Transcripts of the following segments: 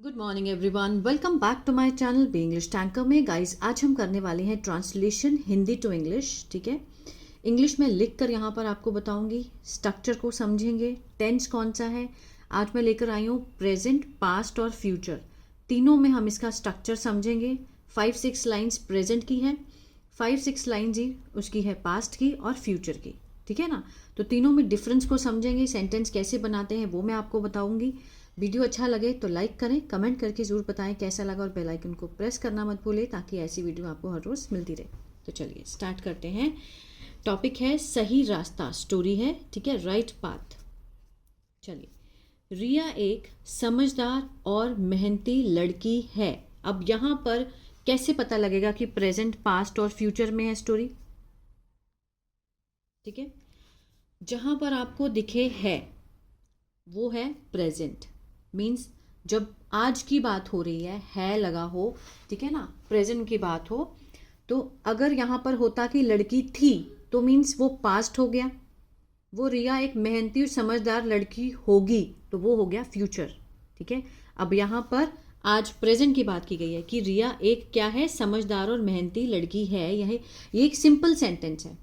Good morning everyone, welcome back to my channel be English tanker में। Guys, आज हम करने वाले हैं ट्रांसलेशन हिंदी टू इंग्लिश। ठीक है, इंग्लिश में लिख कर यहाँ पर आपको बताऊंगी, स्ट्रक्चर को समझेंगे। टेंस कौन सा है, आज मैं लेकर आई हूँ प्रेजेंट, पास्ट और फ्यूचर, तीनों में हम इसका स्ट्रक्चर समझेंगे। 5-6 लाइन्स प्रेजेंट की है, 5-6 लाइन्स ही उसकी है पास्ट की और फ्यूचर की। ठीक है ना, तो तीनों में डिफरेंस को समझेंगे, सेंटेंस कैसे बनाते हैं वो मैं आपको बताऊंगी। वीडियो अच्छा लगे तो लाइक करें, कमेंट करके ज़रूर बताएं कैसा लगा और बेल आइकन को प्रेस करना मत भूलें ताकि ऐसी वीडियो आपको हर रोज़ मिलती रहे। तो चलिए स्टार्ट करते हैं। टॉपिक है सही रास्ता, स्टोरी है। ठीक है, राइट पाथ। चलिए, रिया एक समझदार और मेहनती लड़की है। अब यहाँ पर कैसे पता लगेगा कि प्रेजेंट, पास्ट और फ्यूचर में है स्टोरी। ठीक है, जहाँ पर आपको दिखे है वो है प्रेजेंट, मीन्स जब आज की बात हो रही है लगा हो, ठीक है ना, प्रेजेंट की बात हो, तो अगर यहाँ पर होता कि लड़की थी तो मीन्स वो पास्ट हो गया। वो रिया एक मेहनती और समझदार लड़की होगी तो वो हो गया फ्यूचर। ठीक है, अब यहाँ पर आज प्रेजेंट की बात की गई है कि रिया एक क्या है, समझदार और मेहनती लड़की है। ये एक सिंपल सेंटेंस है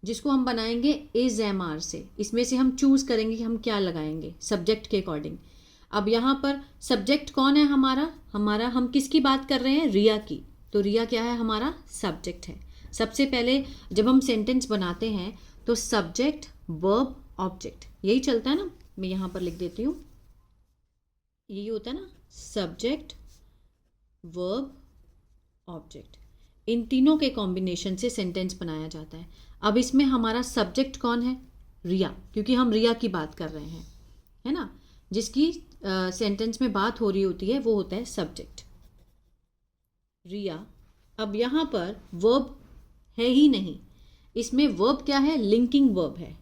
जिसको हम बनाएंगे इज एम आर से। इसमें से हम चूज करेंगे कि हम क्या लगाएंगे सब्जेक्ट के अकॉर्डिंग। अब यहाँ पर सब्जेक्ट कौन है हमारा हम किसकी बात कर रहे हैं, रिया की। तो रिया क्या है, हमारा सब्जेक्ट है। सबसे पहले जब हम सेंटेंस बनाते हैं तो सब्जेक्ट, वर्ब, ऑब्जेक्ट, यही चलता है ना। मैं यहाँ पर लिख देती हूँ, यही होता है ना, सब्जेक्ट, वर्ब, ऑब्जेक्ट। इन तीनों के कॉम्बिनेशन से सेंटेंस बनाया जाता है। अब इसमें हमारा सब्जेक्ट कौन है, रिया, क्योंकि हम रिया की बात कर रहे हैं, है ना। जिसकी सेंटेंस में बात हो रही होती है वो होता है सब्जेक्ट, रिया। अब यहाँ पर वर्ब है ही नहीं, इसमें वर्ब क्या है, लिंकिंग वर्ब है।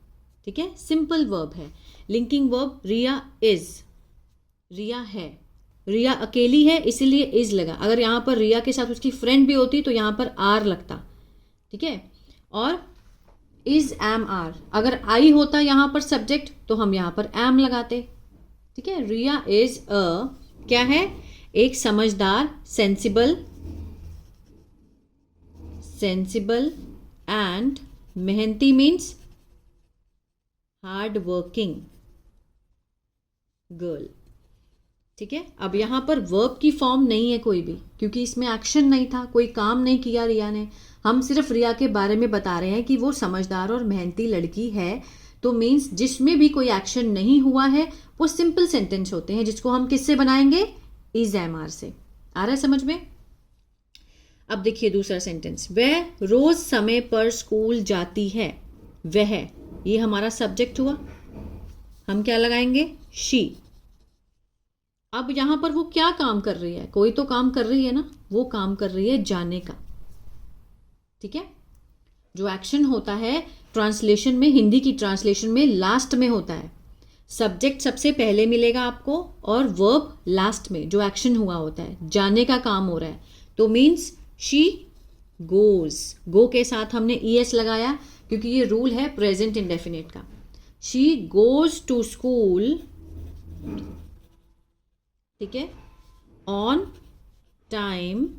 ठीक है, सिंपल वर्ब है, लिंकिंग वर्ब। रिया इज, रिया है, रिया अकेली है इसीलिए इज लगा। अगर यहाँ पर रिया के साथ उसकी फ्रेंड भी होती तो यहाँ पर आर लगता। ठीक है, और इज एम आर, अगर आई होता यहाँ पर सब्जेक्ट तो हम यहाँ पर एम लगाते। ठीक है, रिया इज अ क्या है, एक समझदार, सेंसिबल एंड मेहनती मीन्स हार्ड वर्किंग गर्ल। ठीक है, अब यहाँ पर वर्ब की फॉर्म नहीं है कोई भी, क्योंकि इसमें एक्शन नहीं था, कोई काम नहीं किया रिया ने। हम सिर्फ रिया के बारे में बता रहे हैं कि वो समझदार और मेहनती लड़की है। तो मीन्स जिसमें भी कोई एक्शन नहीं हुआ है वो सिंपल सेंटेंस होते हैं, जिसको हम किससे बनाएंगे, इज एम आर से। आ रहा है समझ में। अब देखिए दूसरा सेंटेंस, वह रोज समय पर स्कूल जाती है। वह, ये हमारा सब्जेक्ट हुआ, हम क्या लगाएंगे, शी। अब यहां पर वो क्या काम कर रही है, कोई तो काम कर रही है ना, वो काम कर रही है जाने का। ठीक है, जो एक्शन होता है ट्रांसलेशन में, हिंदी की ट्रांसलेशन में लास्ट में होता है। सब्जेक्ट सबसे पहले मिलेगा आपको और वर्ब लास्ट में, जो एक्शन हुआ होता है, जाने का काम हो रहा है। तो मीन्स शी गोज, गो के साथ हमने ईएस लगाया क्योंकि ये रूल है प्रेजेंट इंडेफिनिट का। शी गोज टू स्कूल, ठीक है, ऑन टाइम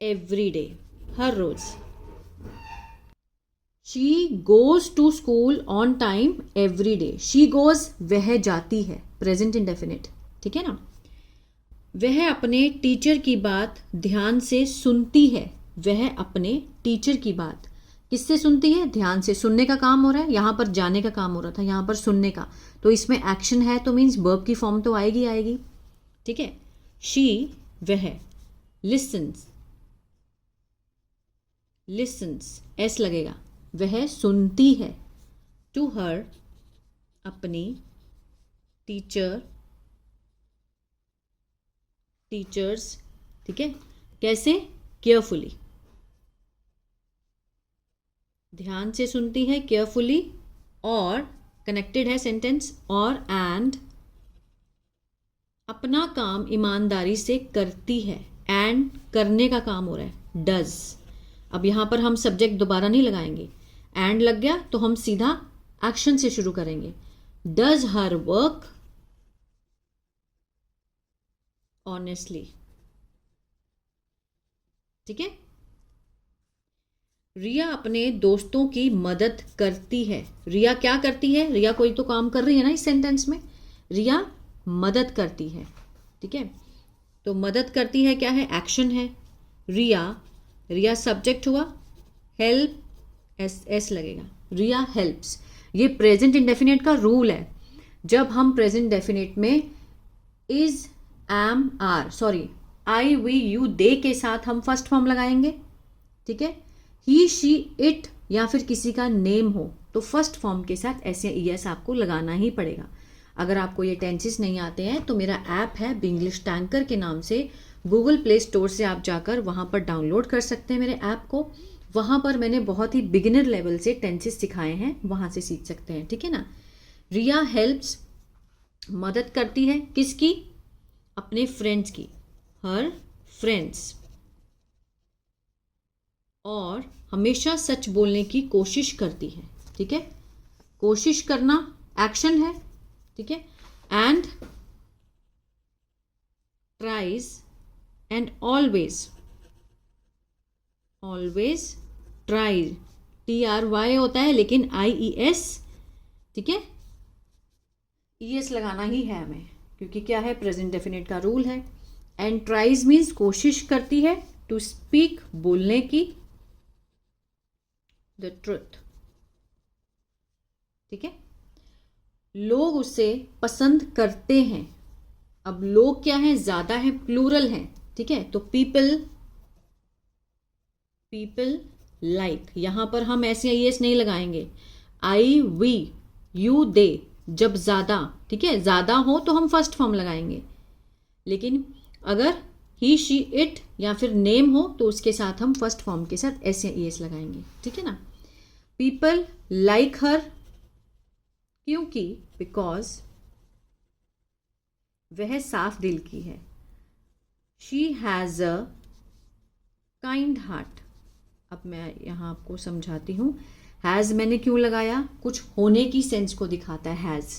एवरी डे, हर रोज। She goes to school on time every day. She goes, वह जाती है, प्रेजेंट इंडेफिनिट। ठीक है ना, वह अपने टीचर की बात ध्यान से सुनती है। वह अपने टीचर की बात किससे सुनती है, ध्यान से। सुनने का काम हो रहा है, यहाँ पर जाने का काम हो रहा था, यहाँ पर सुनने का। तो इसमें एक्शन है तो मीन्स वर्ब की फॉर्म तो आएगी। ठीक है, शी, वह, लिसन्स, एस लगेगा, वह सुनती है। टू हर, अपनी, टीचर्स, ठीक है, कैसे, केयरफुली, ध्यान से सुनती है, केयरफुली, और कनेक्टेड है सेंटेंस, और एंड अपना काम ईमानदारी से करती है। एंड करने का काम हो रहा है, डज। अब यहां पर हम सब्जेक्ट दोबारा नहीं लगाएंगे, एंड लग गया तो हम सीधा एक्शन से शुरू करेंगे। Does her work honestly. ठीक है। रिया अपने दोस्तों की मदद करती है। रिया क्या करती है? रिया कोई तो काम कर रही है ना इस सेंटेंस में। रिया मदद करती है। ठीक है, तो मदद करती है क्या है? एक्शन है। रिया, रिया सब्जेक्ट हुआ, हेल्प एस एस लगेगा, रिया हेल्प्स। ये प्रेजेंट इंडेफिनिट का रूल है। जब हम प्रेजेंट डेफिनेट में is, am, are, sorry I, we, you, they के साथ हम फर्स्ट फॉर्म लगाएंगे। ठीक है, ही, शी, इट या फिर किसी का नेम हो तो फर्स्ट फॉर्म के साथ ऐसे ईएस आपको लगाना ही पड़ेगा। अगर आपको ये टेंसेस नहीं आते हैं तो मेरा ऐप है बिंग्लिश टैंकर के नाम से, गूगल प्ले स्टोर से आप जाकर वहाँ पर डाउनलोड कर सकते हैं मेरे ऐप को। वहाँ पर मैंने बहुत ही बिगिनर लेवल से टेंसेस सिखाए हैं, वहाँ से सीख सकते हैं। ठीक है ना। रिया हेल्प्स, मदद करती है किसकी? अपने फ्रेंड्स की, हर फ्रेंड्स। और हमेशा सच बोलने की कोशिश करती है। ठीक है, कोशिश करना एक्शन है। ठीक है, and tries and always, always try, TRY होता है लेकिन IES, ठीक है, ES लगाना ही है हमें, क्योंकि क्या है, प्रेजेंट डेफिनेट का रूल है। एंड ट्राइज मीन्स कोशिश करती है, टू स्पीक बोलने की, द ट्रुथ। ठीक है, लोग उसे पसंद करते हैं। अब लोग क्या है? ज्यादा है, प्लूरल है। ठीक है, तो पीपल, पीपल लाइक, यहां पर हम ऐसे IES नहीं लगाएंगे। आई, वी, यू, दे जब ज्यादा, ठीक है, ज्यादा हो तो हम फर्स्ट फॉर्म लगाएंगे, लेकिन अगर ही, शी, इट या फिर नेम हो तो उसके साथ हम फर्स्ट फॉर्म के साथ ऐसे ES लगाएंगे। ठीक है ना। पीपल लाइक हर, क्योंकि, बिकॉज वह साफ दिल की है। She has a kind heart. अब मैं यहां आपको समझाती हूं। हैज मैंने क्यों लगाया? कुछ होने की सेंस को दिखाता है हैज।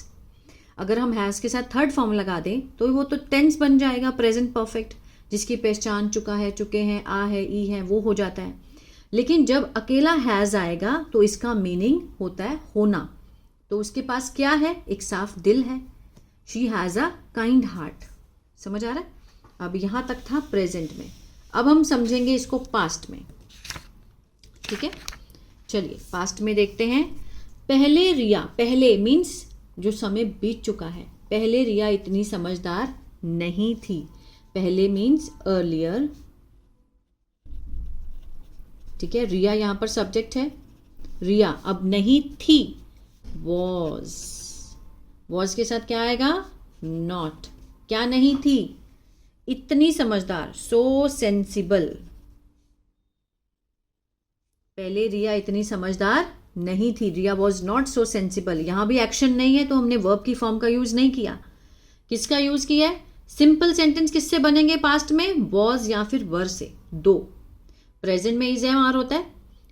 अगर हम हैज के साथ थर्ड फॉर्म लगा दें तो वो तो टेंस बन जाएगा, प्रेजेंट परफेक्ट, जिसकी पहचान चुका है, चुके हैं, आ है, ई है, वो हो जाता है। लेकिन जब अकेला हैज आएगा तो इसका मीनिंग होता है होना। तो उसके पास क्या है? एक साफ दिल है। She has a kind heart. समझ आ रहा है? अब यहां तक था प्रेजेंट में। अब हम समझेंगे इसको पास्ट में। ठीक है, चलिए पास्ट में देखते हैं। पहले रिया, पहले मीन्स जो समय बीत चुका है, पहले रिया इतनी समझदार नहीं थी। पहले मीन्स अर्लियर। ठीक है, रिया यहां पर सब्जेक्ट है। रिया अब नहीं थी, वॉज, वॉज के साथ क्या आएगा? नॉट। क्या नहीं थी? इतनी समझदार, सो सेंसिबल। पहले रिया इतनी समझदार नहीं थी, रिया वॉज नॉट सो सेंसिबल। यहां भी एक्शन नहीं है तो हमने वर्ब की फॉर्म का यूज नहीं किया। किसका यूज किया है? सिंपल सेंटेंस किससे बनेंगे पास्ट में? वॉज या फिर वर से, दो। प्रेजेंट में इज एम आर होता है,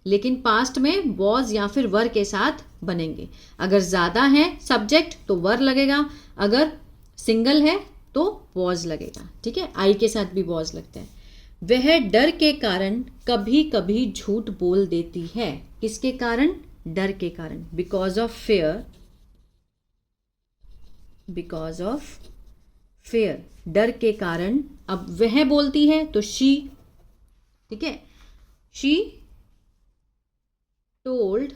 लेकिन पास्ट में वॉज या फिर वर के साथ बनेंगे। अगर ज्यादा है सब्जेक्ट तो वर लगेगा, अगर सिंगल है तो वॉज लगेगा। ठीक है, आई के साथ भी वॉज लगता है। वह डर के कारण कभी कभी झूठ बोल देती है। किसके कारण? डर के कारण, because of fair, because of fair, डर के कारण। अब वह बोलती है तो शी, ठीक है, she told,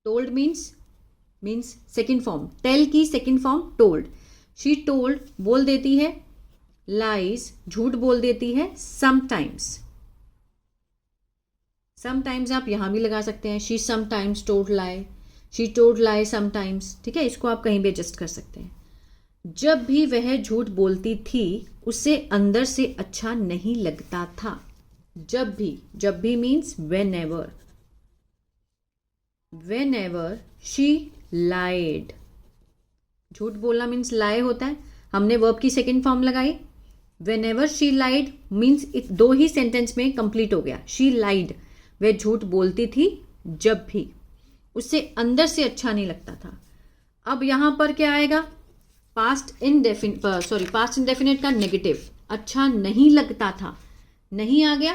told means second form, tell की second form told. She told बोल देती है, लाइज झूठ बोल देती है, समटाइम्स। समटाइम्स आप यहां भी लगा सकते हैं, she sometimes told lie, she told lie sometimes. ठीक है, इसको आप कहीं भी एडजस्ट कर सकते हैं। जब भी वह झूठ बोलती थी उसे अंदर से अच्छा नहीं लगता था। जब भी, जब भी means whenever, whenever she lied. झूठ बोलना मीन्स लाए होता है, हमने वर्ब की सेकेंड फॉर्म लगाई। Whenever she lied means दो ही सेंटेंस में कंप्लीट हो गया। शी लाइड, वह झूठ बोलती थी जब भी, उससे अंदर से अच्छा नहीं लगता था। अब यहां पर क्या आएगा? पास्ट इंडेफिनिट का नेगेटिव, अच्छा नहीं लगता था, नहीं आ गया,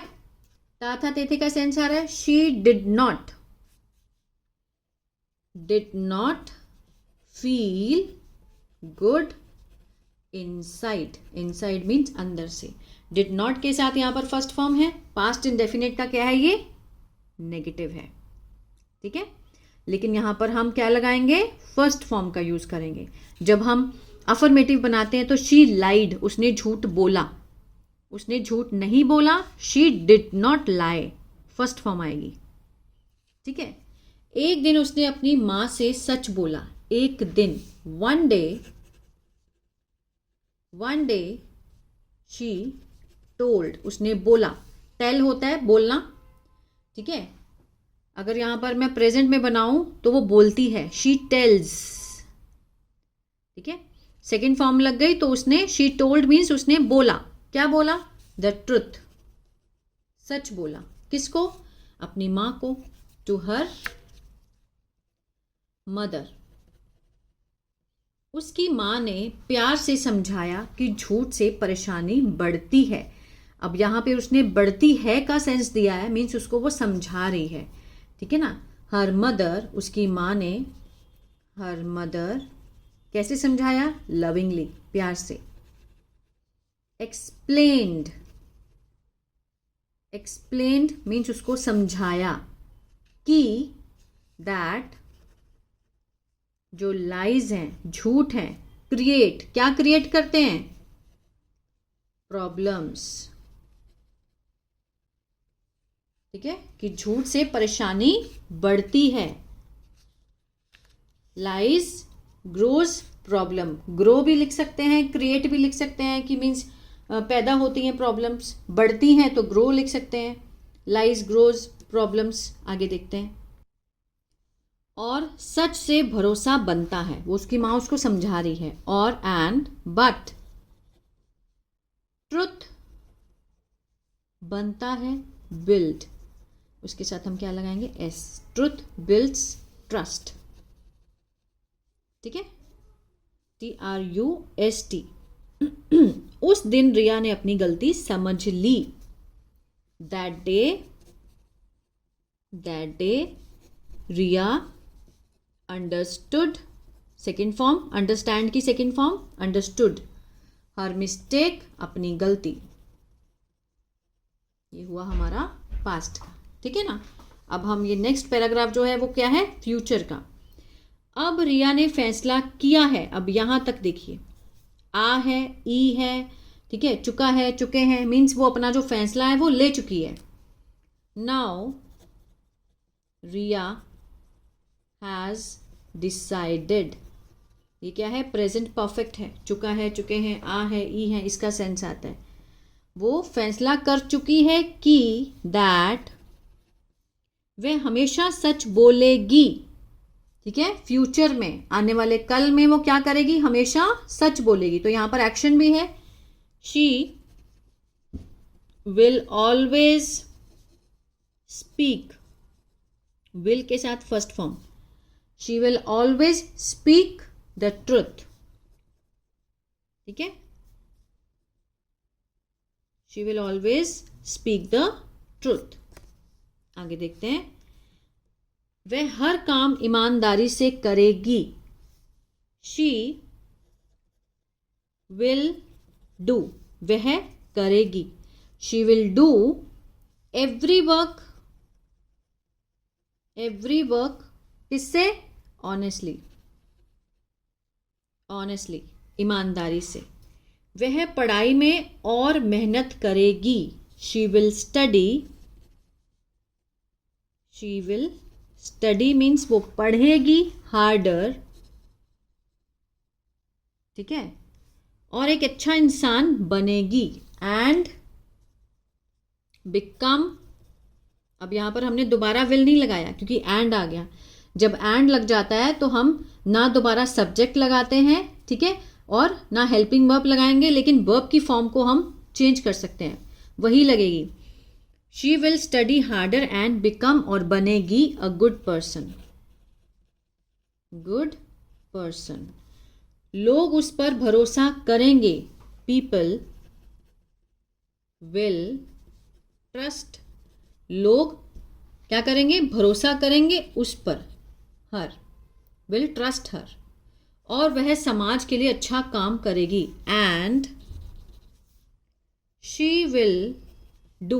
ता था थे का सेंस आ रहा है। She did not feel good inside, inside means अंदर से। डिड नॉट के साथ यहां पर फर्स्ट फॉर्म है, पास्ट इंडेफिनिट का क्या है, ये नेगेटिव है, ठीक है। लेकिन यहां पर हम क्या लगाएंगे, फर्स्ट फॉर्म का यूज करेंगे। जब हम अफर्मेटिव बनाते हैं तो शी लाइड, उसने झूठ बोला, उसने झूठ नहीं बोला, she did not lie, first form आएगी, ठीक है। एक दिन उसने अपनी मां से सच बोला, एक दिन, वन डे शी टोल्ड, उसने बोला, टेल होता है बोलना, ठीक है। अगर यहां पर मैं प्रेजेंट में बनाऊं तो वो बोलती है, शी टेल्स, ठीक है। सेकेंड फॉर्म लग गई तो उसने, शी टोल्ड मीन्स उसने बोला, क्या बोला, द ट्रुथ, सच बोला, किसको, अपनी मां को, टू हर मदर। उसकी मां ने प्यार से समझाया कि झूठ से परेशानी बढ़ती है। अब यहां पे उसने बढ़ती है का सेंस दिया है, मीन्स उसको वो समझा रही है, ठीक है ना। हर मदर, उसकी मां ने, हर मदर कैसे समझाया, लविंगली, प्यार से। एक्सप्लेन्ड मीन्स उसको समझाया कि दैट, जो लाइज हैं, झूठ हैं, क्रिएट, क्या क्रिएट करते हैं, प्रॉब्लम्स, ठीक है, कि झूठ से परेशानी बढ़ती है। लाइज ग्रोज प्रॉब्लम, ग्रो भी लिख सकते हैं, क्रिएट भी लिख सकते हैं कि मीन्स पैदा होती हैं प्रॉब्लम्स, बढ़ती हैं तो ग्रो लिख सकते हैं, लाइज ग्रोज प्रॉब्लम्स। आगे देखते हैं। और सच से भरोसा बनता है, वो उसकी माँ उसको समझा रही है, और एंड बट ट्रुथ बनता है, बिल्ड, उसके साथ हम क्या लगाएंगे, एस, ट्रुथ बिल्ड्स ट्रस्ट, ठीक है, TRUST। उस दिन रिया ने अपनी गलती समझ ली, that day Riya understood, second form, understand की second form understood, her mistake, अपनी गलती। ये हुआ हमारा पास्ट का, ठीक है ना। अब हम ये नेक्स्ट पैराग्राफ जो है वो क्या है, फ्यूचर का। अब रिया ने फैसला किया है, अब यहां तक देखिए, आ है, ई है, ठीक है, चुका है, चुके हैं, मीन्स वो अपना जो फैसला है वो ले चुकी है। नाउ रिया हैज डिसाइडेड, ये क्या है, प्रेजेंट परफेक्ट है, चुका है, चुके हैं, आ है, ई है, इसका सेंस आता है। वो फैसला कर चुकी है कि दैट, वह हमेशा सच बोलेगी, ठीक है, फ्यूचर में, आने वाले कल में वो क्या करेगी, हमेशा सच बोलेगी। तो यहां पर एक्शन भी है, she will always speak, will के साथ first form, she will always speak the truth, ठीक है, she will always speak the truth. आगे देखते हैं। वह हर काम ईमानदारी से करेगी, शी विल डू, वह करेगी, she will do every work किससे, ऑनेस्टली, ईमानदारी से। वह पढ़ाई में और मेहनत करेगी, शी विल स्टडी मीन्स वो पढ़ेगी, हार्डर, ठीक है, और एक अच्छा इंसान बनेगी, एंड बिकम। अब यहां पर हमने दोबारा विल नहीं लगाया क्योंकि एंड आ गया। जब एंड लग जाता है तो हम ना दोबारा सब्जेक्ट लगाते हैं, ठीक है, और ना हेल्पिंग वर्ब लगाएंगे, लेकिन वर्ब की फॉर्म को हम चेंज कर सकते हैं, वही लगेगी। She will study harder and become, और बनेगी अ गुड पर्सन, लोग उस पर भरोसा करेंगे, पीपल विल ट्रस्ट, लोग क्या करेंगे, भरोसा करेंगे उस पर, हर, विल ट्रस्ट हर, और वह समाज के लिए अच्छा काम करेगी, एंड शी विल डू,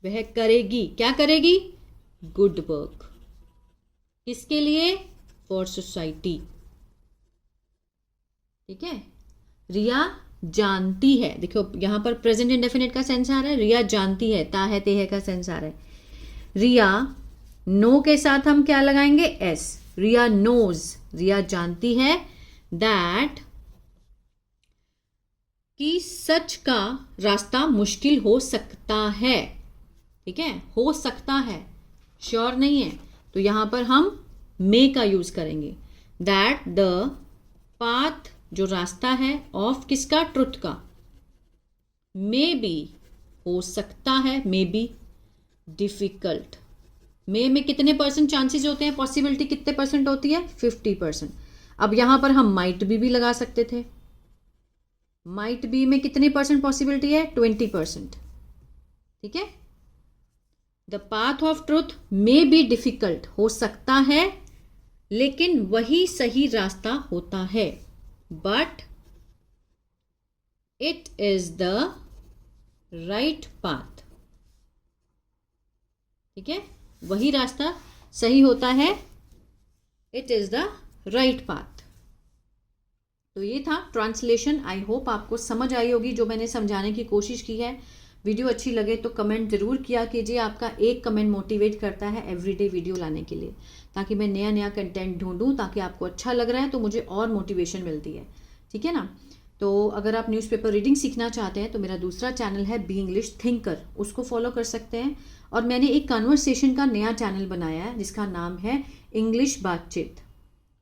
वह करेगी, क्या करेगी, गुड वर्क, किसके लिए, फॉर सोसाइटी। ठीक है, रिया जानती है, देखो यहां पर प्रेजेंट इंडेफिनिट का सेंस आ रहा है, रिया जानती है, ता है ते है का सेंस आ रहा है। रिया नो के साथ हम क्या लगाएंगे, एस, रिया नोज, रिया जानती है दैट कि सच का रास्ता मुश्किल हो सकता है। ठीक है, हो सकता है, श्योर नहीं है, तो यहां पर हम मे का यूज करेंगे, दैट द पाथ, जो रास्ता है, ऑफ किसका, ट्रुथ का, मे बी, हो सकता है, मे बी डिफिकल्ट, मे में कितने परसेंट चांसेस होते हैं, पॉसिबिलिटी कितने परसेंट होती है, 50%। अब यहां पर हम माइट भी लगा सकते थे, माइट बी में कितनी परसेंट पॉसिबिलिटी है, 20%। ठीक है, the path of truth may be difficult, हो सकता है लेकिन वही सही रास्ता होता है, but it is the right path. ठीक है, वही रास्ता सही होता है, it is the right path. तो ये था ट्रांसलेशन। आई होप आपको समझ आई होगी जो मैंने समझाने की कोशिश की है। वीडियो अच्छी लगे तो कमेंट ज़रूर किया कीजिए, आपका एक कमेंट मोटिवेट करता है एवरीडे वीडियो लाने के लिए, ताकि मैं नया नया कंटेंट ढूंढूं, ताकि आपको अच्छा लग रहा है तो मुझे और मोटिवेशन मिलती है। ठीक है ना, तो अगर आप न्यूज़पेपर रीडिंग सीखना चाहते हैं तो मेरा दूसरा चैनल है बी इंग्लिश थिंकर, उसको फॉलो कर सकते हैं। और मैंने एक कन्वर्सेशन का नया चैनल बनाया है जिसका नाम है इंग्लिश बातचीत।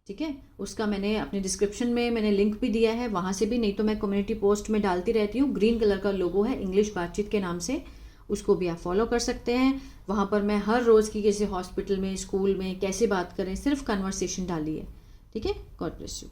ठीक है, उसका मैंने अपने डिस्क्रिप्शन में मैंने लिंक भी दिया है, वहाँ से भी, नहीं तो मैं कम्युनिटी पोस्ट में डालती रहती हूँ। ग्रीन कलर का लोगो है इंग्लिश बातचीत के नाम से, उसको भी आप फॉलो कर सकते हैं। वहाँ पर मैं हर रोज़ की किसी हॉस्पिटल में, स्कूल में कैसे बात करें, सिर्फ कन्वर्सेशन डाली है। ठीक है, गॉड ब्लेस यू।